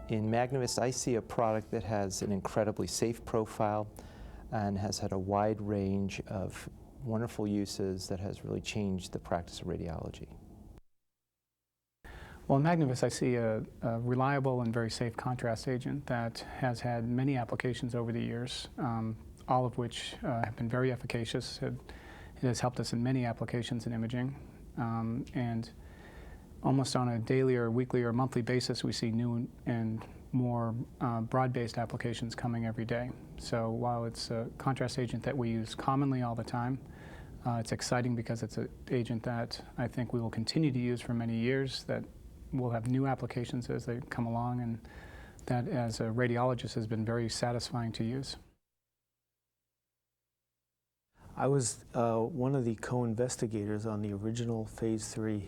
In Magnevist, I see a product that has an incredibly safe profile and has had a wide range of wonderful uses that has really changed the practice of radiology. Well, in Magnevist, I see a reliable and very safe contrast agent that has had many applications over the years, all of which have been very efficacious. It has helped us in many applications in imaging, and almost on a daily or weekly or monthly basis, we see new and more broad-based applications coming every day. So while it's a contrast agent that we use commonly all the time, it's exciting because it's an agent that I think we will continue to use for many years, that we'll have new applications as they come along, and that as a radiologist has been very satisfying to use. I was one of the co-investigators on the original phase 3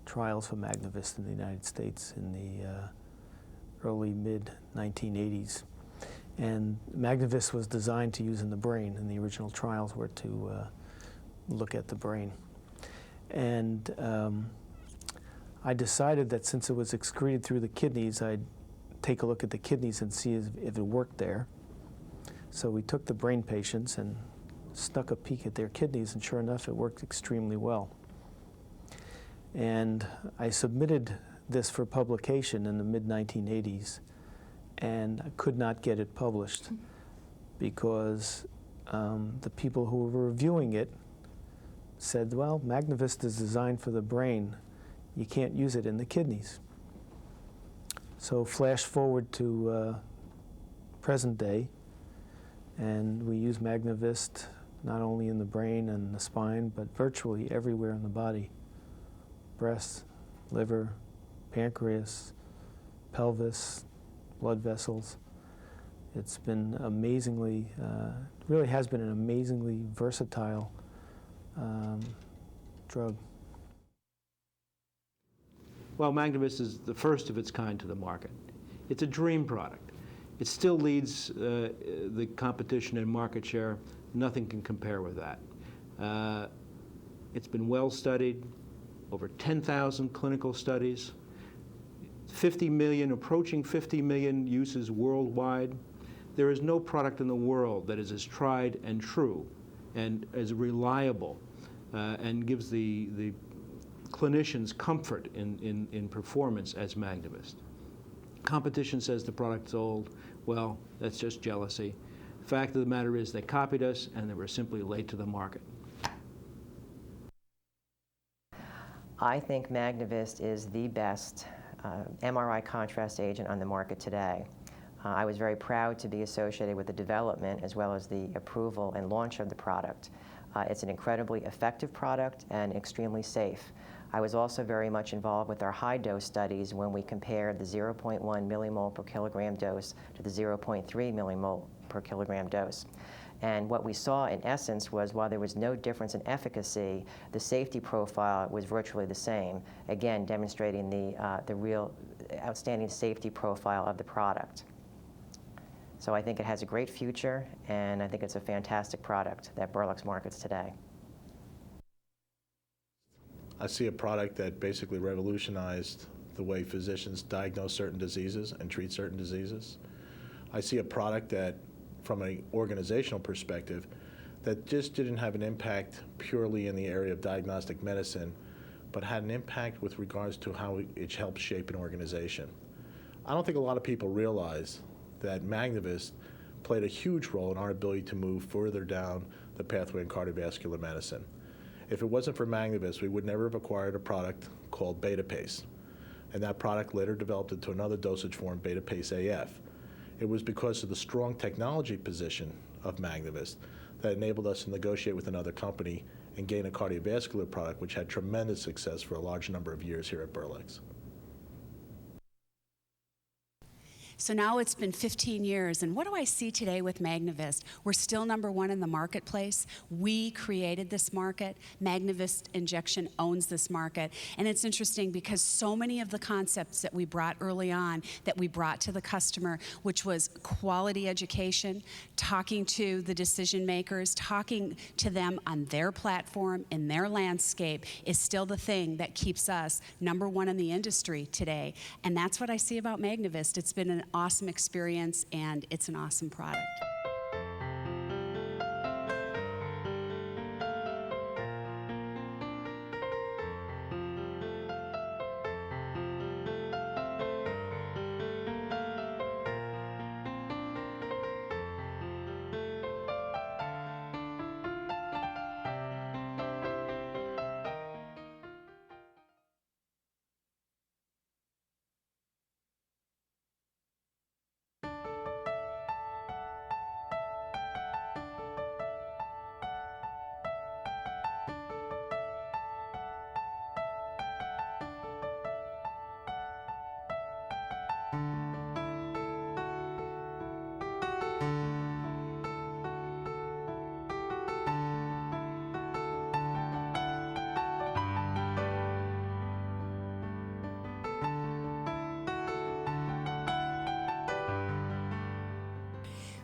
trials for Magnevist in the United States in the early mid-1980s. And Magnevist was designed to use in the brain, and the original trials were to look at the brain. And I decided that since it was excreted through the kidneys, I'd take a look at the kidneys and see if it worked there. So we took the brain patients and snuck a peek at their kidneys, and sure enough, it worked extremely well. And I submitted this for publication in the mid-1980s, and I could not get it published because the people who were reviewing it said, well, Magnevist is designed for the brain. You can't use it in the kidneys. So flash forward to present day, and we use Magnevist not only in the brain and the spine, but virtually everywhere in the body. Breast, liver, pancreas, pelvis, blood vessels. It's been amazingly, really has been an amazingly versatile drug. Well, Magnevist is the first of its kind to the market. It's a dream product. It still leads the competition in market share. Nothing can compare with that. It's been well studied, over 10,000 clinical studies, 50 million, approaching 50 million uses worldwide. There is no product in the world that is as tried and true and as reliable and gives the clinicians comfort in performance as Magnevist. Competition says the product's old. Well, that's just jealousy. Fact of the matter is they copied us and they were simply late to the market. I think Magnevist is the best MRI contrast agent on the market today. I was very proud to be associated with the development as well as the approval and launch of the product. It's an incredibly effective product and extremely safe. I was also very much involved with our high-dose studies when we compared the 0.1 millimole per kilogram dose to the 0.3 millimole per kilogram dose. And what we saw, in essence, was while there was no difference in efficacy, the safety profile was virtually the same, again, demonstrating the real outstanding safety profile of the product. So I think it has a great future, and I think it's a fantastic product that Berlex markets today. I see a product that basically revolutionized the way physicians diagnose certain diseases and treat certain diseases. I see a product that, from an organizational perspective, that just didn't have an impact purely in the area of diagnostic medicine, but had an impact with regards to how it helps shape an organization. I don't think a lot of people realize that Magnevist played a huge role in our ability to move further down the pathway in cardiovascular medicine. If it wasn't for Magnevist, we would never have acquired a product called beta-pace. And that product later developed into another dosage form, beta-pace AF. It was because of the strong technology position of Magnevist that enabled us to negotiate with another company and gain a cardiovascular product which had tremendous success for a large number of years here at Berlex. So now it's been 15 years, and what do I see today with Magnevist? We're still #1 in the marketplace. We created this market. Magnevist Injection owns this market. And it's interesting because so many of the concepts that we brought early on, that we brought to the customer, which was quality education, talking to the decision makers, talking to them on their platform, in their landscape, is still the thing that keeps us #1 in the industry today. And that's what I see about Magnevist. It's been an awesome experience, and it's an awesome product.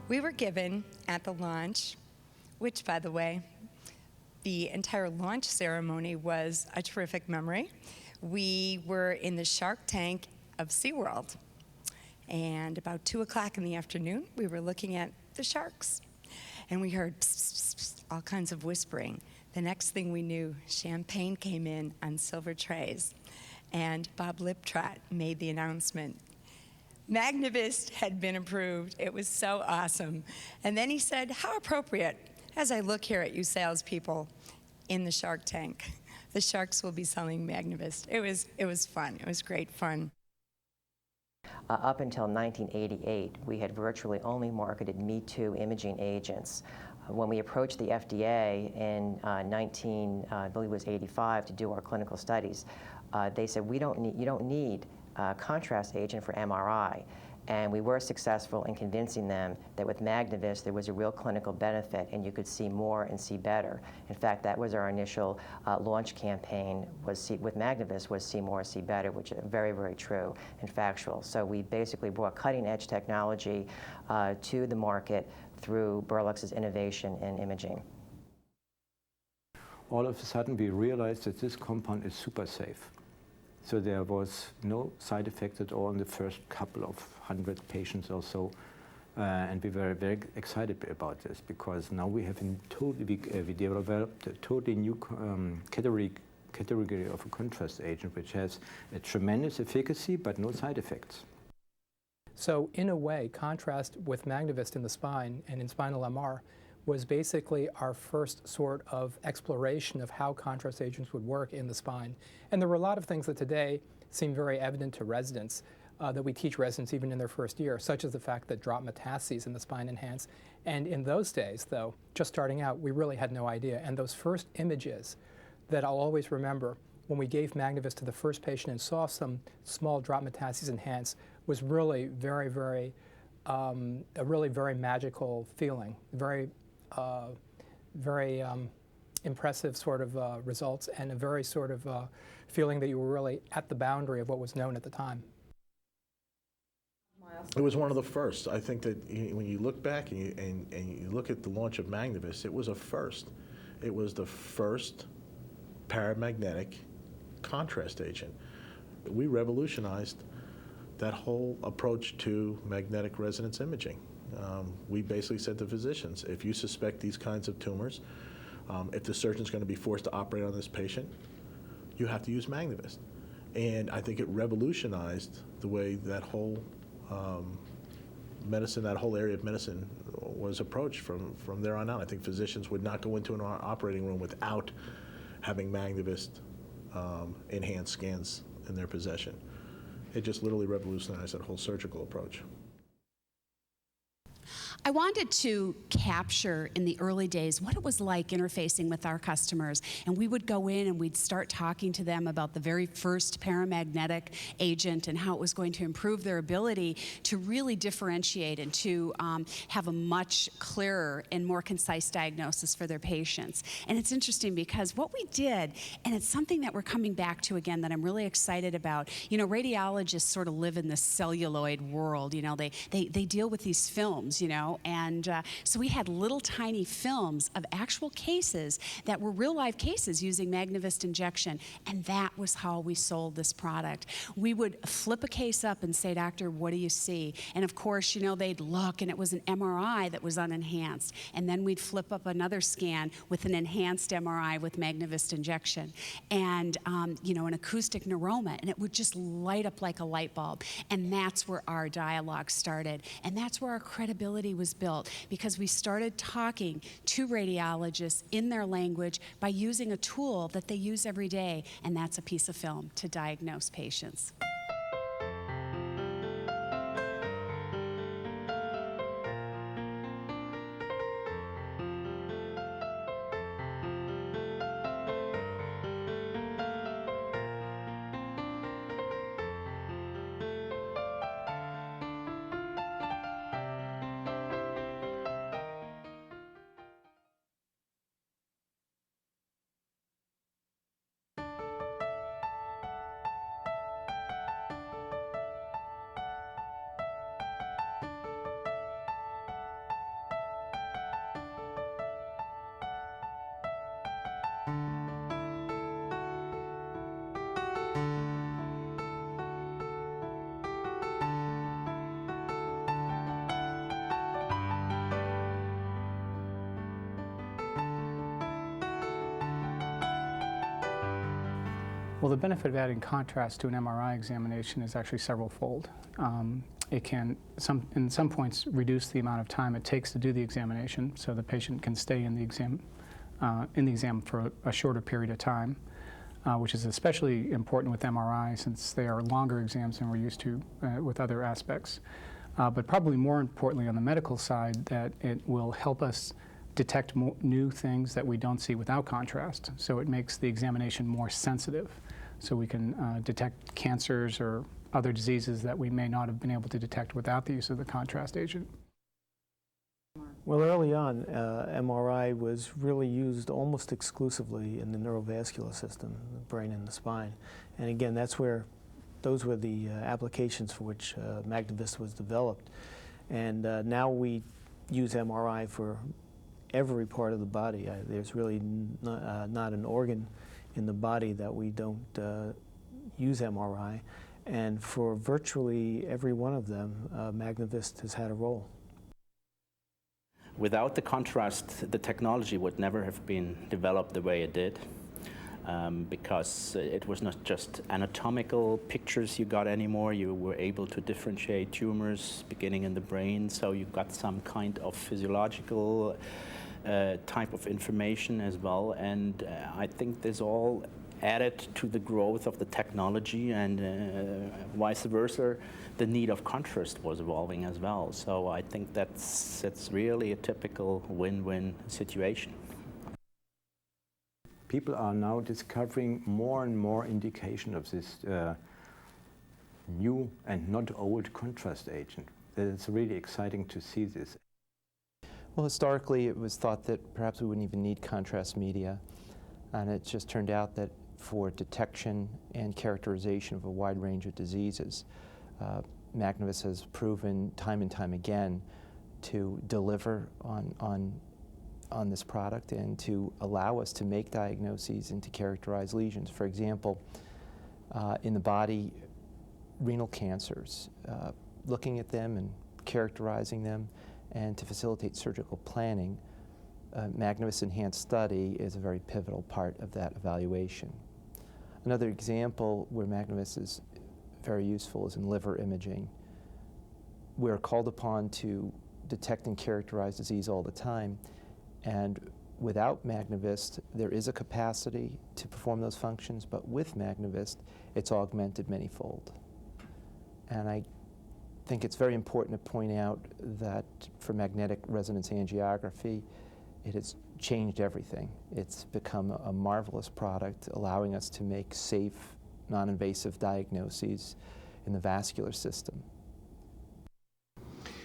We were given at the launch, which, by the way, the entire launch ceremony was a terrific memory. We were in the Shark Tank of SeaWorld, and about 2 o'clock in the afternoon, we were looking at the sharks, and we heard pss, pss, pss, all kinds of whispering. The next thing we knew, champagne came in on silver trays, and Bob Liptrot made the announcement. Magnevist had been approved. It was so awesome. And then he said, how appropriate, as I look here at you salespeople in the Shark Tank, the sharks will be selling Magnevist. It was fun. It was great fun. Up until 1988, we had virtually only marketed Me Too imaging agents. When we approached the FDA in I believe it was 85, to do our clinical studies, they said, you don't need contrast agent for MRI. And we were successful in convincing them that with Magnevist there was a real clinical benefit and you could see more and see better. In fact, that was our initial launch campaign with Magnevist, was see more, see better, which is very, very true and factual. So we basically brought cutting edge technology to the market through Berlex's innovation in imaging. All of a sudden we realized that this compound is super safe. So there was no side effects at all in the first couple of 100 patients or so. And we were very excited about this because now we have we developed a totally new category of a contrast agent which has a tremendous efficacy but no side effects. So in a way, contrast with Magnevist in the spine and in spinal MR was basically our first sort of exploration of how contrast agents would work in the spine. And there were a lot of things that today seem very evident to residents that we teach residents even in their first year, such as the fact that drop metastases in the spine enhance. And in those days, though, just starting out, we really had no idea. And those first images that I'll always remember when we gave Magnevist to the first patient and saw some small drop metastases enhance was really very, very, a really very magical feeling, very impressive sort of results, and a very sort of feeling that you were really at the boundary of what was known at the time. It was one of the first. I think that when you look back and you look at the launch of Magnevist, it was a first. It was the first paramagnetic contrast agent. We revolutionized that whole approach to magnetic resonance imaging. We basically said to physicians, if you suspect these kinds of tumors, if the surgeon's going to be forced to operate on this patient, you have to use Magnevist. And I think it revolutionized the way that whole medicine, that whole area of medicine was approached from there on out. I think physicians would not go into an operating room without having Magnevist enhanced scans in their possession. It just literally revolutionized that whole surgical approach. I wanted to capture in the early days what it was like interfacing with our customers. And we would go in and we'd start talking to them about the very first paramagnetic agent and how it was going to improve their ability to really differentiate and to have a much clearer and more concise diagnosis for their patients. And it's interesting because what we did, and it's something that we're coming back to again that I'm really excited about, you know, radiologists sort of live in this celluloid world, you know, they deal with these films, you know, and so we had little tiny films of actual cases that were real live cases using Magnevist injection, and that was how we sold this product. We would flip a case up and say, "Doctor, what do you see?" And of course, you know, they'd look and it was an MRI that was unenhanced, and then we'd flip up another scan with an enhanced MRI with Magnevist injection, and you know, an acoustic neuroma, and it would just light up like a light bulb. And that's where our dialogue started, and that's where our credibility was built, because we started talking to radiologists in their language by using a tool that they use every day, and that's a piece of film to diagnose patients. Well, the benefit of adding contrast to an MRI examination is actually several-fold. It can, in some points, reduce the amount of time it takes to do the examination, so the patient can stay in the exam for a shorter period of time, which is especially important with MRI since they are longer exams than we're used to with other aspects. But probably more importantly on the medical side, that it will help us detect new things that we don't see without contrast. So it makes the examination more sensitive. So we can detect cancers or other diseases that we may not have been able to detect without the use of the contrast agent. Well, early on, MRI was really used almost exclusively in the neurovascular system, the brain and the spine. And again, those were the applications for which Magnevist was developed. And now we use MRI for every part of the body. There's really not an organ in the body that we don't use MRI. And for virtually every one of them, Magnevist has had a role. Without the contrast, the technology would never have been developed the way it did, because it was not just anatomical pictures you got anymore. You were able to differentiate tumors beginning in the brain, so you got some kind of physiological type of information as well. And I think this all added to the growth of the technology, and vice versa, the need of contrast was evolving as well. So I think that's really a typical win-win situation. People are now discovering more and more indication of this new and not old contrast agent. It's really exciting to see this. Well, historically, it was thought that perhaps we wouldn't even need contrast media, and it just turned out that for detection and characterization of a wide range of diseases, Magnevist has proven time and time again to deliver on this product and to allow us to make diagnoses and to characterize lesions. For example, in the body, renal cancers, looking at them and characterizing them, and to facilitate surgical planning, Magnevist Enhanced Study is a very pivotal part of that evaluation. Another example where Magnevist is very useful is in liver imaging. We're called upon to detect and characterize disease all the time, and without Magnevist, there is a capacity to perform those functions, but with Magnevist, it's augmented manyfold. And I think it's very important to point out that for magnetic resonance angiography, it has changed everything. It's become a marvelous product, allowing us to make safe, non-invasive diagnoses in the vascular system.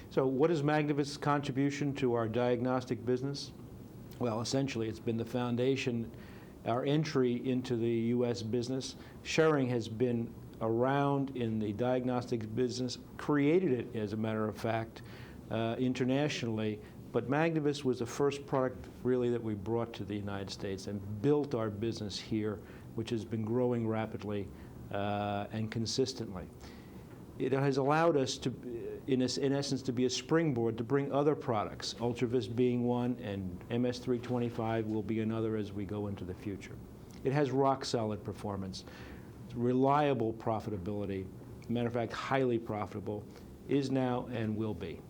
So what is Magnevist's contribution to our diagnostic business? Well, essentially, it's been the foundation, our entry into the U.S. business. Schering has been around in the diagnostics business, created it, as a matter of fact, internationally. But Magnevist was the first product, really, that we brought to the United States and built our business here, which has been growing rapidly and consistently. It has allowed us to, in essence, to be a springboard to bring other products, UltraVist being one, and MS325 will be another as we go into the future. It has rock-solid performance, reliable profitability, matter of fact, highly profitable, is now and will be.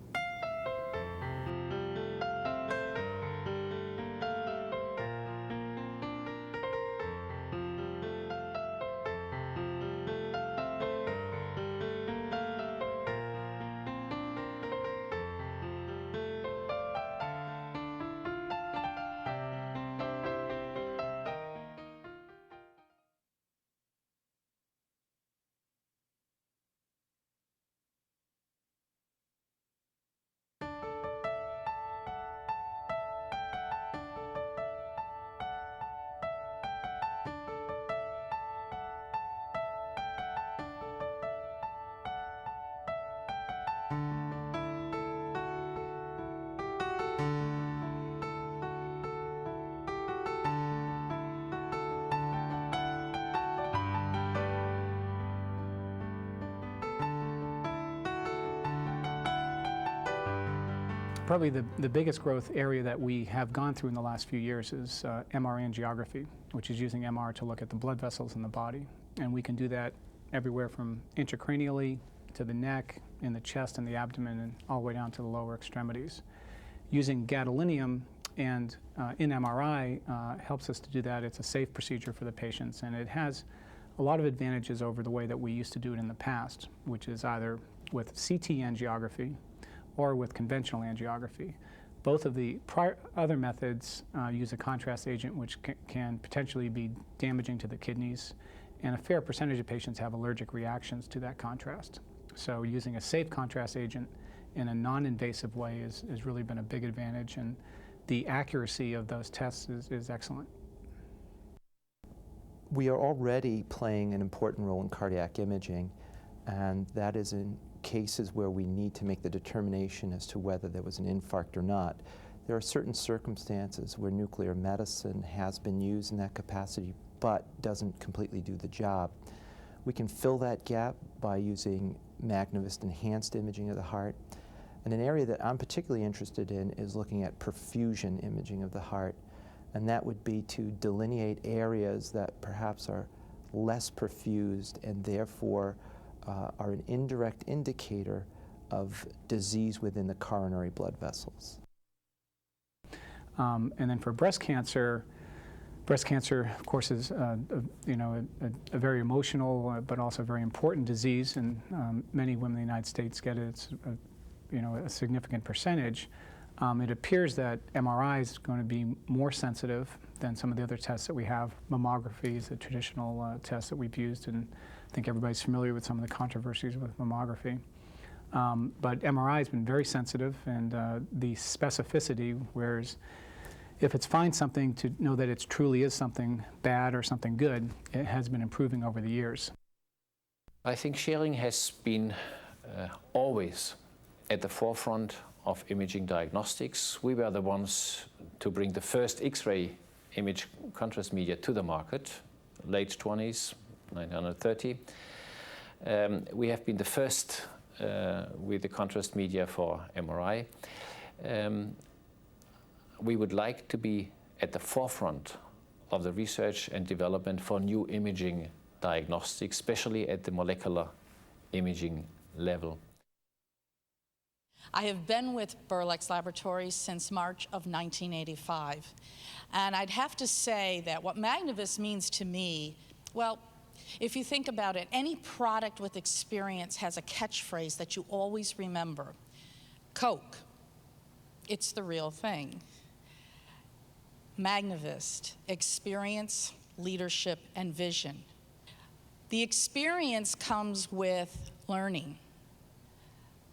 Probably the biggest growth area that we have gone through in the last few years is MR angiography, which is using MR to look at the blood vessels in the body. And we can do that everywhere from intracranially to the neck, in the chest and the abdomen, and all the way down to the lower extremities. Using gadolinium and in MRI helps us to do that. It's a safe procedure for the patients, and it has a lot of advantages over the way that we used to do it in the past, which is either with CT angiography or with conventional angiography. Both of the other methods use a contrast agent which can potentially be damaging to the kidneys, and a fair percentage of patients have allergic reactions to that contrast. So using a safe contrast agent in a non-invasive way has really been a big advantage, and the accuracy of those tests is excellent. We are already playing an important role in cardiac imaging, and that is in cases where we need to make the determination as to whether there was an infarct or not. There are certain circumstances where nuclear medicine has been used in that capacity but doesn't completely do the job. We can fill that gap by using Magnevist enhanced imaging of the heart. And an area that I'm particularly interested in is looking at perfusion imaging of the heart. And that would be to delineate areas that perhaps are less perfused and therefore are an indirect indicator of disease within the coronary blood vessels. And then for breast cancer, of course, is a very emotional but also very important disease, and many women in the United States get it. It's a significant percentage. It appears that MRI is going to be more sensitive than some of the other tests that we have. Mammography is a traditional test that we've used, and I think everybody's familiar with some of the controversies with mammography. But MRI has been very sensitive, and the specificity, whereas if it finds something, to know that it truly is something bad or something good, it has been improving over the years. I think Schering has been always at the forefront of imaging diagnostics. We were the ones to bring the first X-ray image contrast media to the market, late 20s, 1930. We have been the first with the contrast media for MRI. We would like to be at the forefront of the research and development for new imaging diagnostics, especially at the molecular imaging level. I have been with Berlex Laboratories since March of 1985. And I'd have to say that what Magnevist means to me, well, If you think about it, any product with experience has a catchphrase that you always remember. Coke, it's the real thing. Magnevist, experience, leadership, and vision. The experience comes with learning.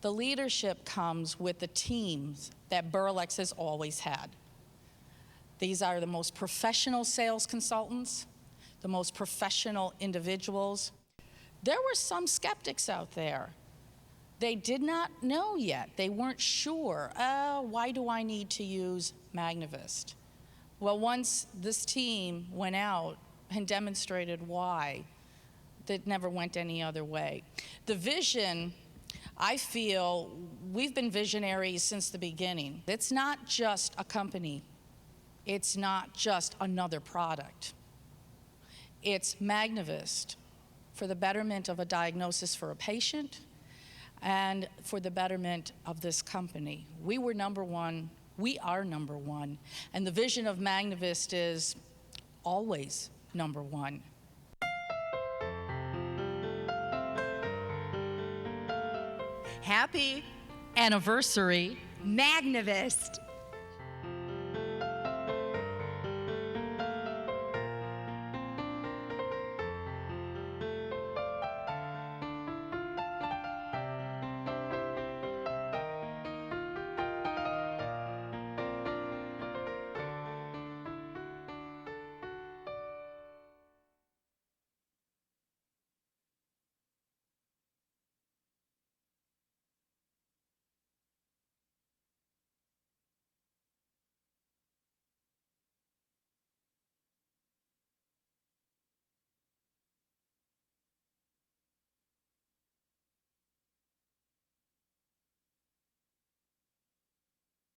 The leadership comes with the teams that Berlex has always had. These are the most professional sales consultants, the most professional individuals. There were some skeptics out there. They did not know yet. They weren't sure, why do I need to use Magnevist? Well, once this team went out and demonstrated why, that never went any other way. The vision, I feel we've been visionaries since the beginning. It's not just a company. It's not just another product. It's Magnevist for the betterment of a diagnosis for a patient and for the betterment of this company. We were number one. We are number one. And the vision of Magnevist is always number one. Happy anniversary, Magnevist.